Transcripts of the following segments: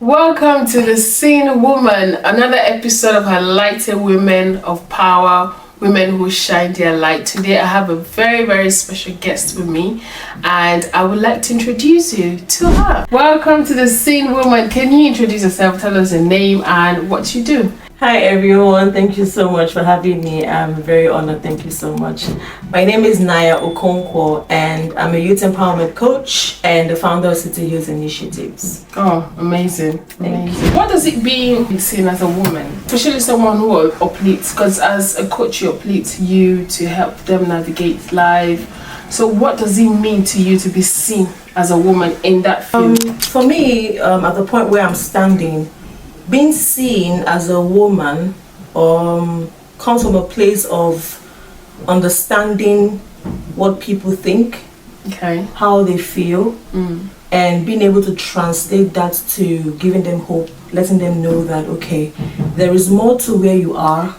Welcome to the Seen Woman, another episode of Highlighted Women of Power, women who shine their light. Today I have a very special guest with me and I would like to introduce you to her. Welcome to the Seen Woman. Can you introduce yourself, tell us your name and what you do? Hi everyone, thank you so much for having me. I'm very honored, thank you so much. My name is Naya Okonkwo and I'm a youth empowerment coach and the founder of City Youth Initiatives. Oh, amazing. What does it being seen as a woman, especially someone who uplifts, because as a coach you uplift you to help them navigate life. So what does it mean to you to be seen as a woman in that field? For me, at the point where I'm standing, being seen as a woman comes from a place of understanding what people think, how they feel, and being able to translate that to giving them hope, letting them know that, okay, there is more to where you are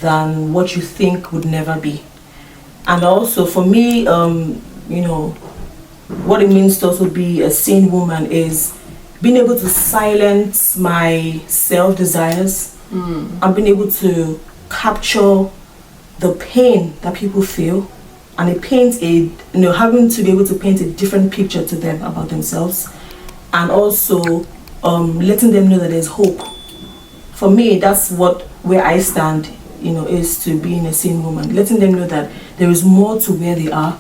than what you think would never be. And also for me, what it means to also be a seen woman is being able to silence my self-desires and being able to capture the pain that people feel, and it paints having to be able to paint a different picture to them about themselves, and also letting them know that there's hope. For me, that's where I stand, is to being a seen woman, letting them know that there is more to where they are,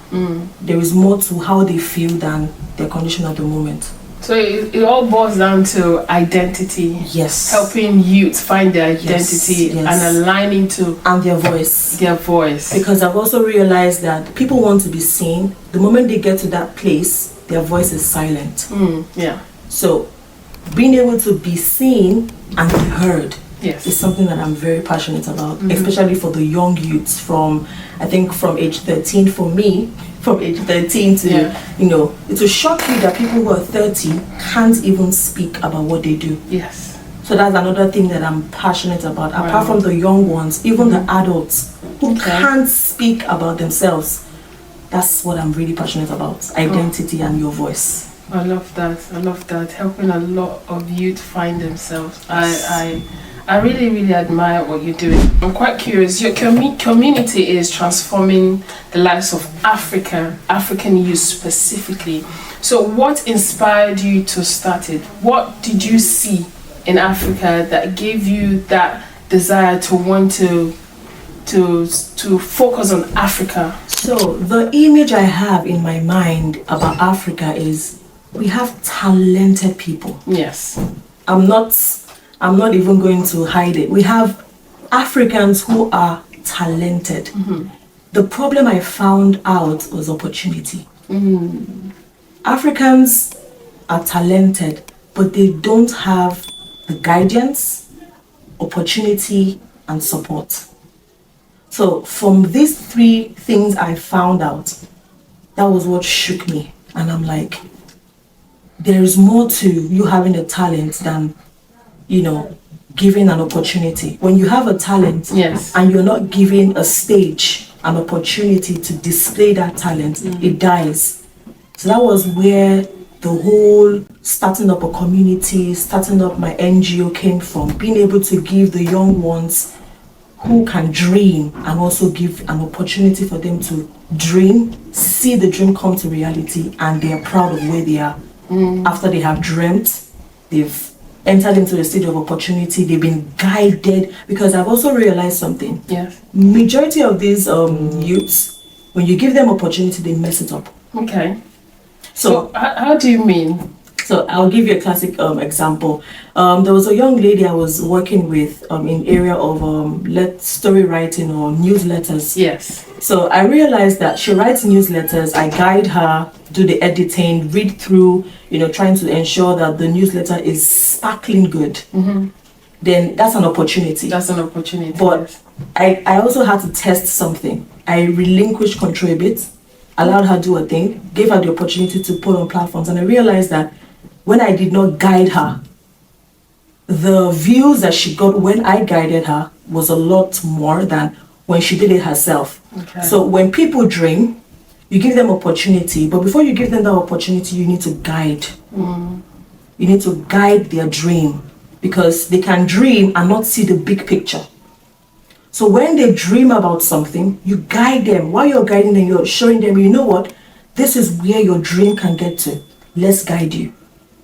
there is more to how they feel than their condition at the moment. So it all boils down to identity. Yes. Helping youth find their identity and aligning to their voice. Because I've also realized that people want to be seen. The moment they get to that place, their voice is silent. So being able to be seen and be heard is something that I'm very passionate about, especially for the young youths from age 13 for me. From age 13 to, it will shock you that people who are 30 can't even speak about what they do. Yes. So that's another thing that I'm passionate about. Wow. Apart from the young ones, even the adults who can't speak about themselves. That's what I'm really passionate about. Identity and your voice. I love that. Helping a lot of youth find themselves. Yes. I really admire what you're doing. I'm quite curious. Your community is transforming the lives of African youth specifically. So what inspired you to start it? What did you see in Africa that gave you that desire to want to focus on Africa? So the image I have in my mind about Africa is we have talented people. Yes. I'm not even going to hide it. We have Africans who are talented. The problem I found out was opportunity. Africans are talented, but they don't have the guidance, opportunity, and support. So from these three things I found out, that was what shook me. And I'm like, there is more to you having a talent than giving an opportunity. When you have a talent and you're not given a stage, an opportunity to display that talent, it dies. So that was where the whole starting up a community, starting up my NGO came from, being able to give the young ones who can dream and also give an opportunity for them to dream, see the dream come to reality, and they are proud of where they are. After they have dreamt, they've entered into a stage of opportunity, they've been guided, because I've also realized something. Yes. Majority of these youths, when you give them opportunity, they mess it up. Okay. So how do you mean? So I'll give you a classic example. There was a young lady I was working with in area of story writing or newsletters. Yes. So I realized that she writes newsletters. I guide her, do the editing, read through, trying to ensure that the newsletter is sparkling good. Then that's an opportunity. But I also had to test something. I relinquished control a bit, allowed her to do her thing, gave her the opportunity to put on platforms, and I realized that when I did not guide her, the views that she got when I guided her was a lot more than when she did it herself. Okay. So when people dream, you give them opportunity, but before you give them that opportunity, you need to guide. You need to guide their dream, because they can dream and not see the big picture. So when they dream about something, you guide them. While you're guiding them, you're showing them, you know what? This is where your dream can get to. Let's guide you.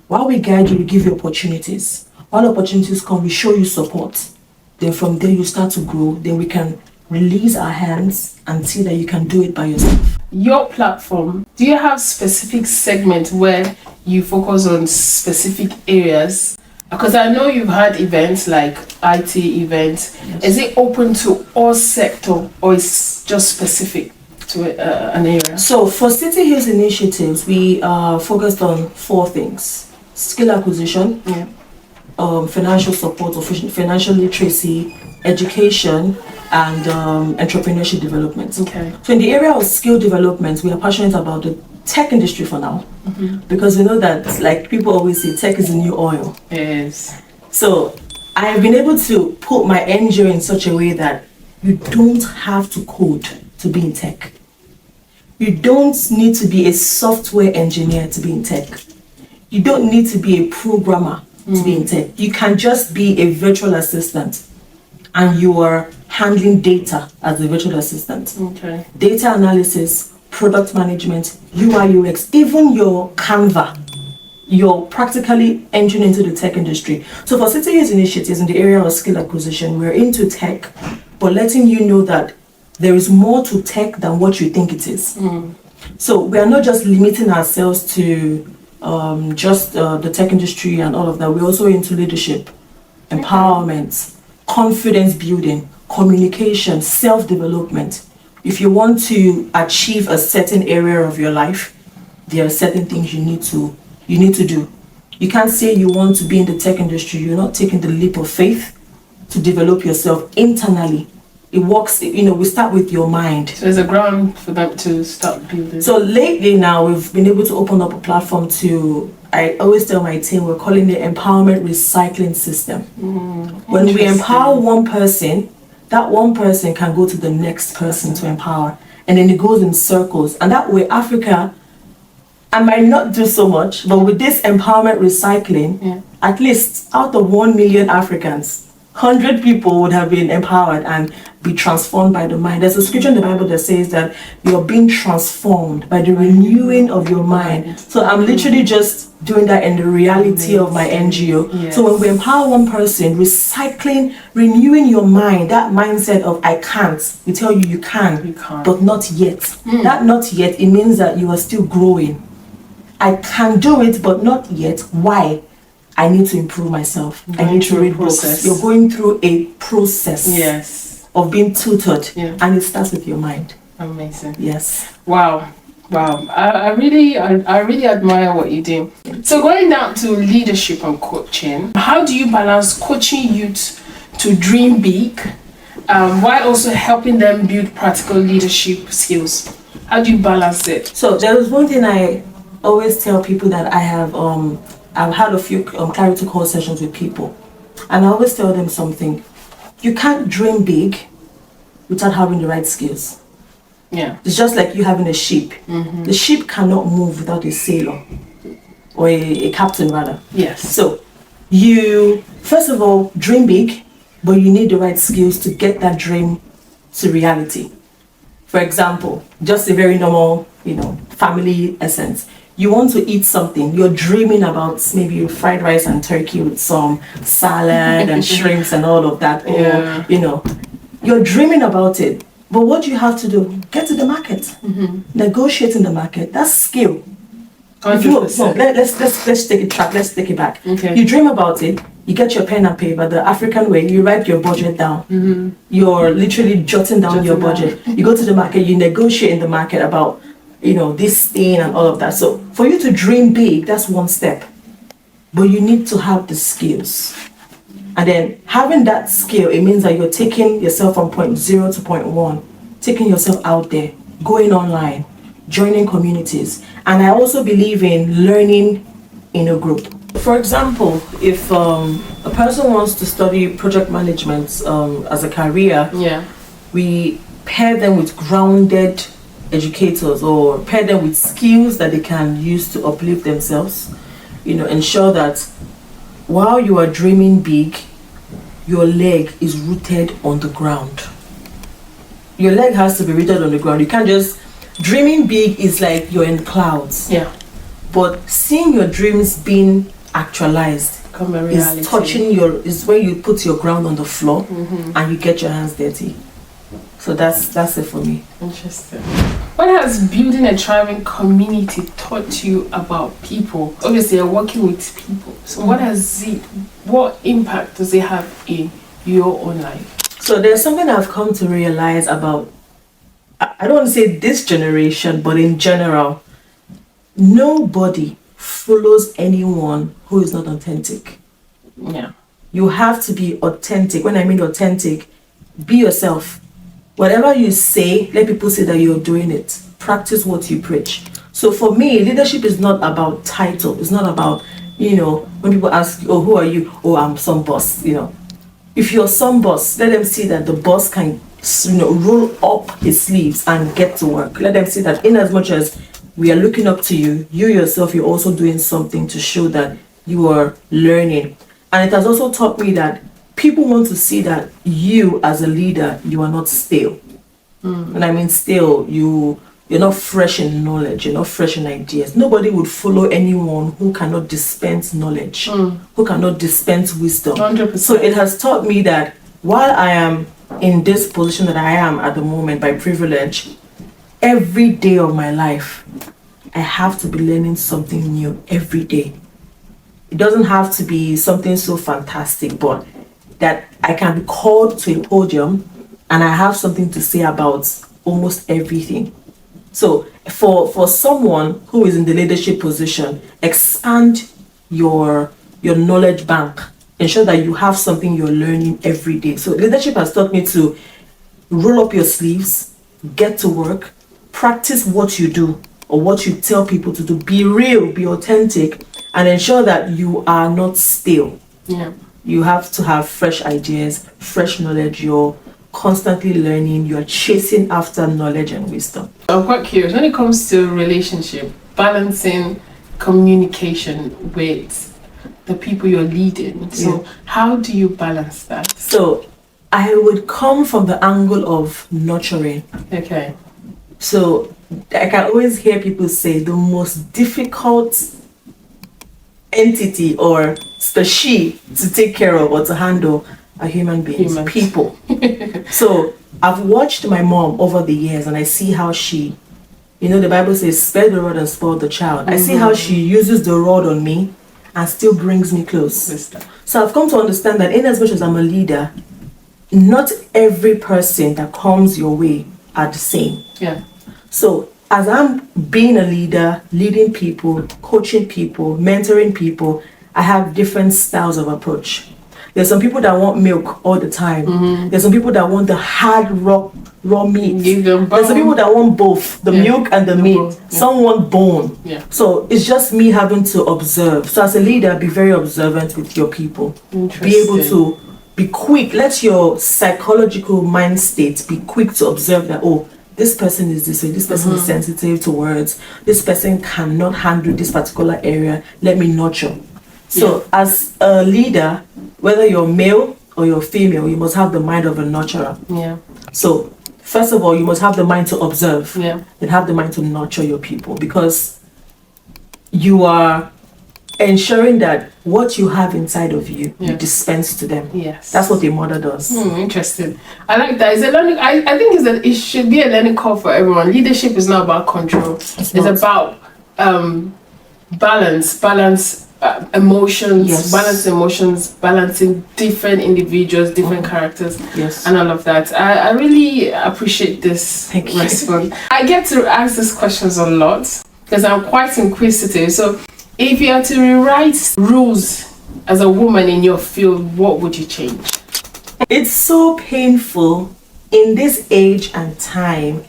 While we guide you, we give you opportunities. While opportunities come, we show you support. Then from there, you start to grow. Then we can release our hands and see that you can do it by yourself. Your platform, do you have specific segments where you focus on specific areas? Because I know you've had events like IT events. Yes. Is it open to all sector, or is just specific to an area? So for City Hills initiatives, we are focused on 4 things: skill acquisition, financial support or financial literacy, education, and entrepreneurship development. Okay. So in the area of skill development, we are passionate about the tech industry for now, because we know that, like people always say, tech is the new oil. Yes. So I have been able to put my NGO in such a way that you don't have to code to be in tech. You don't need to be a software engineer to be in tech. You don't need to be a programmer to be in tech. You can just be a virtual assistant, and you are handling data as a virtual assistant. Okay. Data analysis, product management, UI, UX, even your Canva. You're practically entering into the tech industry. So for City Hills initiatives in the area of skill acquisition, we're into tech, but letting you know that there is more to tech than what you think it is. So we are not just limiting ourselves to just the tech industry and all of that. We're also into leadership, empowerment, confidence building, communication, self-development. If you want to achieve a certain area of your life, there are certain things you need to do. You can't say you want to be in the tech industry, you're not taking the leap of faith to develop yourself internally. It works, we start with your mind. So there's a ground for them to start building. So lately now, we've been able to open up a platform to, I always tell my team, we're calling it empowerment recycling system. When we empower one person, that one person can go to the next person to empower. And then it goes in circles. And that way, Africa, I might not do so much, but with this empowerment recycling, at least out of 1 million Africans, 100 people would have been empowered and be transformed by the mind. There's a scripture in the Bible that says that you're being transformed by the renewing of your mind. So I'm literally just doing that in the reality of my NGO. Yes. So when we empower one person, recycling, renewing your mind, that mindset of I can't, we tell you can, but not yet. That not yet, it means that you are still growing. I can do it, but not yet. Why? I need to improve myself. I need to read books. You're going through a process of being tutored, and it starts with your mind. Amazing. Yes. Wow. I really admire what you do. So going down to leadership and coaching, how do you balance coaching youth to dream big, while also helping them build practical leadership skills? How do you balance it? So there is one thing I always tell people that I have I've had a few clarity call sessions with people, and I always tell them something: you can't dream big without having the right skills. Yeah. It's just like you having a ship. The ship cannot move without a sailor, or a captain rather. Yes. So you first of all dream big, but you need the right skills to get that dream to reality. For example, just a very normal, family essence. You want to eat something, you're dreaming about maybe fried rice and turkey with some salad and shrimps and all of that. Or, you're dreaming about it. But what you have to do, get to the market, negotiate in the market. That's skill. Let's take it back. Okay. You dream about it, you get your pen and paper, the African way, you write your budget down. You're literally jotting down your budget. You go to the market, you negotiate in the market about this thing and all of that. So for you to dream big, that's one step. But you need to have the skills. And then having that skill, it means that you're taking yourself from point 0 to point 1, taking yourself out there, going online, joining communities. And I also believe in learning in a group. For example, if a person wants to study project management as a career, we pair them with grounded educators, or pair them with skills that they can use to uplift themselves. ensure that while you are dreaming big, your leg is rooted on the ground. Your leg has to be rooted on the ground. You can't just, dreaming big is like you're in clouds. Yeah. But seeing your dreams being actualized is when you put your ground on the floor and you get your hands dirty. So that's it for me. Interesting. What has building a thriving community taught you about people? Obviously, you're working with people. So what impact does it have in your own life? So there's something I've come to realize about, I don't want to say this generation, but in general, nobody follows anyone who is not authentic. Yeah. You have to be authentic. When I mean authentic, be yourself. Whatever you say, let people say that you're doing it. Practice what you preach. So for me, leadership is not about title. It's not about, when people ask you, oh, who are you? Oh, I'm some boss, If you're some boss, let them see that the boss can, roll up his sleeves and get to work. Let them see that in as much as we are looking up to you, you yourself, you're also doing something to show that you are learning. And it has also taught me that people want to see that you as a leader, you are not stale. And I mean stale, you're not fresh in knowledge, you're not fresh in ideas. Nobody would follow anyone who cannot dispense knowledge, who cannot dispense wisdom. 100%. So it has taught me that while I am in this position that I am at the moment by privilege, every day of my life, I have to be learning something new every day. It doesn't have to be something so fantastic, but that I can be called to a podium and I have something to say about almost everything. So for someone who is in the leadership position, expand your knowledge bank. Ensure that you have something you're learning every day. So leadership has taught me to roll up your sleeves, get to work, practice what you do or what you tell people to do. Be real, be authentic, and ensure that you are not stale. Yeah. You have to have fresh ideas, fresh knowledge. You're constantly learning. You're chasing after knowledge and wisdom. I'm quite curious, when it comes to relationship, balancing communication with the people you're leading. So how do you balance that? So I would come from the angle of nurturing. Okay. So I can always hear people say the most difficult entity or species to take care of or to handle are human beings, people. So I've watched my mom over the years and I see how she, the Bible says, spare the rod and spoil the child. I see how she uses the rod on me and still brings me close. So I've come to understand that in as much as I'm a leader, not every person that comes your way are the same. Yeah. So as I'm being a leader, leading people, coaching people, mentoring people, I have different styles of approach. There's some people that want milk all the time. There's some people that want the hard, raw meat. There's some people that want both, the milk and the meat. Some want bone. So it's just me having to observe. So as a leader, be very observant with your people. Be able to be quick. Let your psychological mind state be quick to observe that, oh, this person is this way, this person is sensitive to words, this person cannot handle this particular area, let me nurture. So as a leader, whether you're male or you're female, you must have the mind of a nurturer. Yeah. So first of all, you must have the mind to observe, then have the mind to nurture your people, because you are ensuring that what you have inside of you, you dispense to them. Yes. That's what a mother does. Interesting. I like that. It's a learning. I think it should be a learning curve for everyone. Leadership is not about control. It's about balance emotions, balancing different individuals, different characters, and all of that. I really appreciate this response. I get to ask these questions a lot because I'm quite inquisitive. So if you had to rewrite rules as a woman in your field, what would you change? It's so painful in this age and time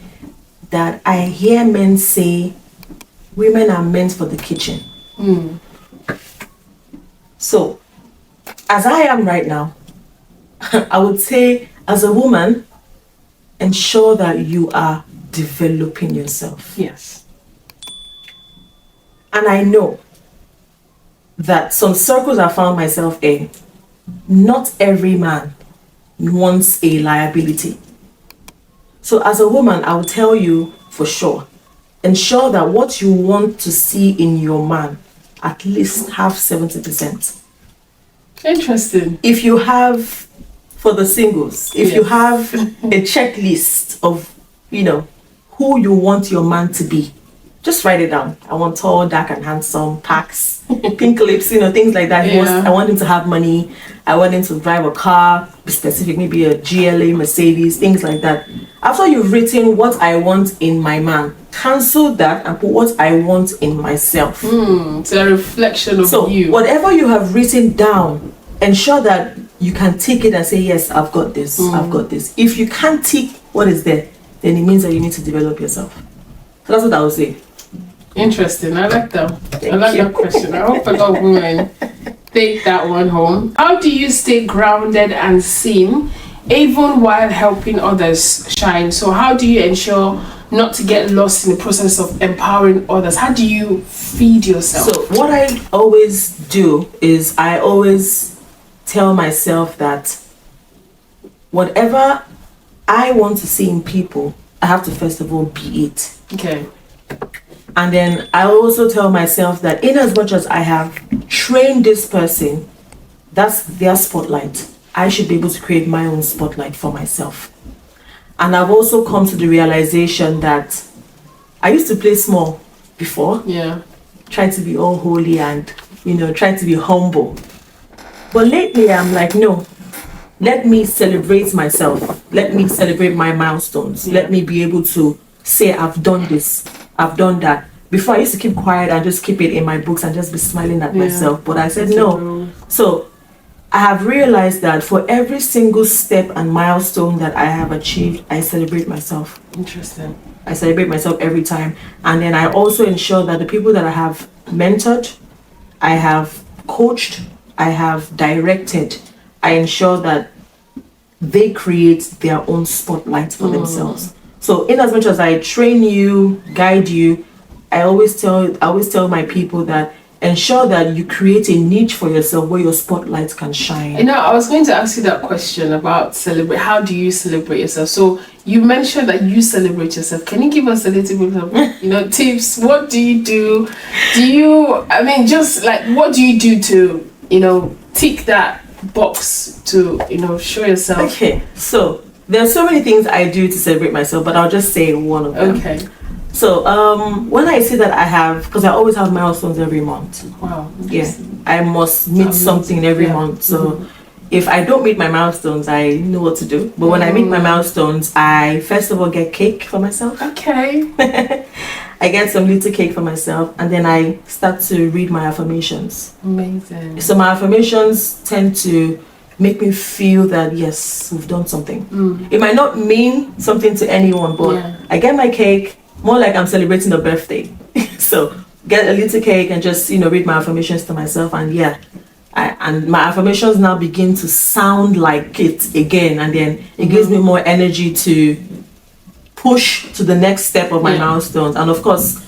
that I hear men say women are meant for the kitchen. So, as I am right now, I would say, as a woman, ensure that you are developing yourself. Yes. And I know that some circles I found myself in, not every man wants a liability. So as a woman, I will tell you for sure, ensure that what you want to see in your man, at least have 70%. Interesting. If you have, for the singles, if you have a checklist of, who you want your man to be, just write it down. I want tall, dark and handsome, packs, pink lips, things like that. I want him to have money. I want him to drive a car, be specific, maybe a GLA, Mercedes, things like that. After you've written what I want in my man, cancel that and put what I want in myself. It's a reflection of you. So whatever you have written down, ensure that you can tick it and say, yes, I've got this, I've got this. If you can't tick what is there, then it means that you need to develop yourself. So that's what I would say. Interesting. I like that. That question. I hope a lot of women take that one home. How do you stay grounded and seen even while helping others shine? So how do you ensure not to get lost in the process of empowering others? How do you feed yourself? So what I always do is I always tell myself that whatever I want to see in people, I have to first of all be it. Okay. And then I also tell myself that in as much as I have trained this person, that's their spotlight. I should be able to create my own spotlight for myself. And I've also come to the realization that I used to play small before. Yeah. Try to be all holy and, try to be humble. But lately I'm like, no, let me celebrate myself. Let me celebrate my milestones. Let me be able to say, I've done this, I've done that. Before I used to keep quiet and just keep it in my books and just be smiling at myself. But I said no. So I have realized that for every single step and milestone that I have achieved, I celebrate myself. Interesting. I celebrate myself every time. And then I also ensure that the people that I have mentored, I have coached, I have directed, I ensure that they create their own spotlight for themselves. So in as much as I train you, guide you, I always tell my people that ensure that you create a niche for yourself where your spotlight can shine. I was going to ask you that question about celebrate. How do you celebrate yourself? So you mentioned that you celebrate yourself. Can you give us a little bit of, tips? What do you do? What do you do to, tick that box to, show yourself? Okay, so there are so many things I do to celebrate myself, but I'll just say one of them. Okay. So when I see that I have, because I always have milestones every month. Wow. Yeah, I must meet something every month. So if I don't meet my milestones, I know what to do. But when I meet my milestones, I first of all get cake for myself. Okay. I get some little cake for myself, and then I start to read my affirmations. Amazing. So my affirmations tend to make me feel that yes, we've done something. It might not mean something to anyone, but I get my cake more like I'm celebrating a birthday. So get a little cake and just read my affirmations to myself, and and my affirmations now begin to sound like it again, and then it gives me more energy to push to the next step of my milestones. And of course,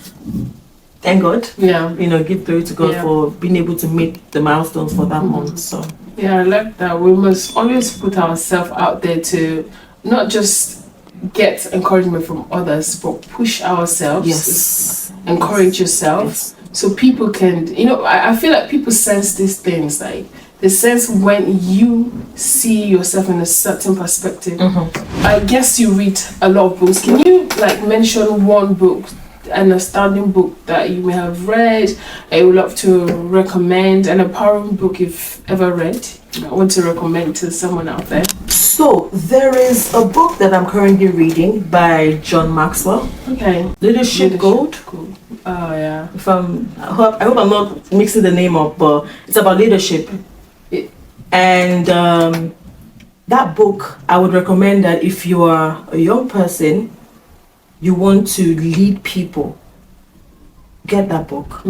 thank God, give glory to God for being able to meet the milestones for that month. So I like that. We must always put ourselves out there to not just get encouragement from others, but push ourselves. Yes. Encourage yourself, so people can, I feel like people sense these things, like they sense when you see yourself in a certain perspective. I guess you read a lot of books. Can you mention one book, an astounding book that you may have read that you would love to recommend, an empowering book you've ever read I want to recommend to someone out there? So there is a book that I'm currently reading by John Maxwell. Okay. Leadership Gold. Oh yeah. I hope I'm not mixing the name up, but it's about leadership. And that book, I would recommend that if you are a young person, you want to lead people, get that book.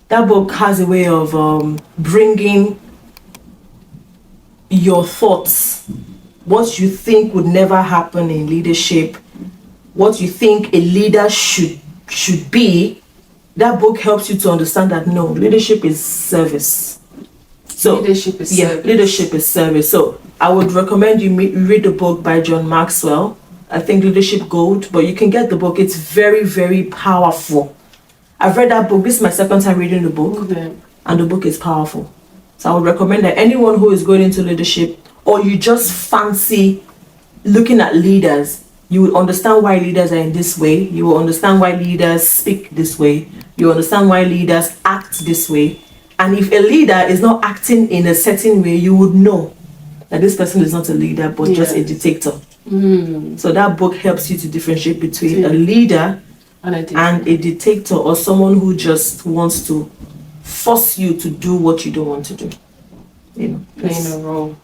That book has a way of bringing your thoughts, what you think would never happen in leadership, what you think a leader should be, that book helps you to understand that no, leadership is service. So leadership is service. Leadership is service. So I would recommend you read the book by John Maxwell. I think Leadership Gold, but you can get the book. It's very, very powerful. I've read that book. This is my second time reading the book, and the book is powerful. So I would recommend that anyone who is going into leadership, or you just fancy looking at leaders, you will understand why leaders are in this way. You will understand why leaders speak this way. You understand why leaders act this way. And if a leader is not acting in a certain way, you would know that this person is not a leader, but just a dictator. So that book helps you to differentiate between a leader and a dictator, or someone who just wants to force you to do what you don't want to do. Playing a role.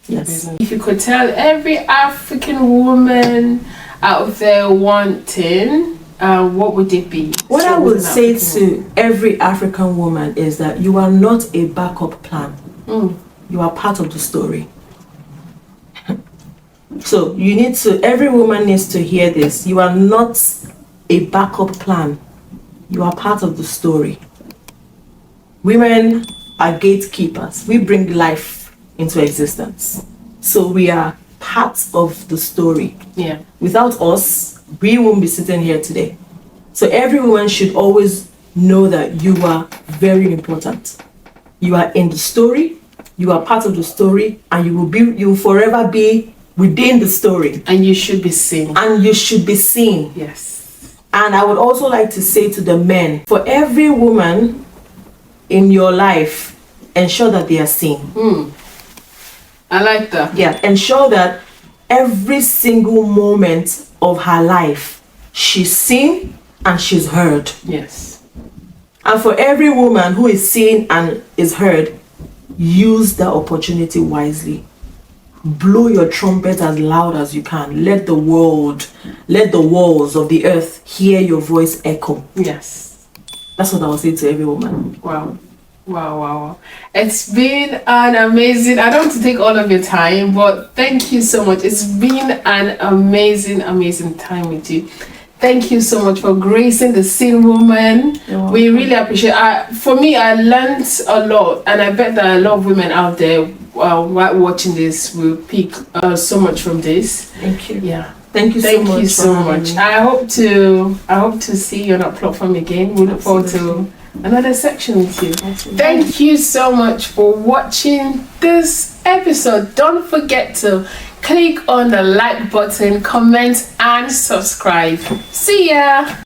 Yes. If you could tell every African woman out there wanting, what would it be? What I would say to every African woman is that you are not a backup plan. You are part of the story. So every woman needs to hear this. You are not a backup plan. You are part of the story. Women are gatekeepers. We bring life into existence. So we are part of the story. Yeah. Without us, we won't be sitting here today. So every woman should always know that you are very important. You are in the story, you are part of the story, and you will forever be within the story. And you should be seen. And you should be seen. Yes. And I would also like to say to the men, for every woman in your life, ensure that they are seen. I like that. Yeah, ensure that every single moment of her life, she's seen and she's heard. Yes. And for every woman who is seen and is heard, use the opportunity wisely. Blow your trumpet as loud as you can. Let the walls of the earth hear your voice echo. Yes. That's what I would say to every woman. Wow. It's been an amazing, I don't want to take all of your time, but thank you so much. It's been an amazing time with you. Thank you so much for gracing the Scene Woman. We really appreciate it. For me, I learned a lot, and I bet that a lot of women out there while watching this will pick so much from this. Thank you. Yeah. Thank you so much. I hope to see you on our platform again. We look forward to another section with you. Thank you so much for watching this episode. Don't forget to click on the like button, comment, and subscribe. See ya!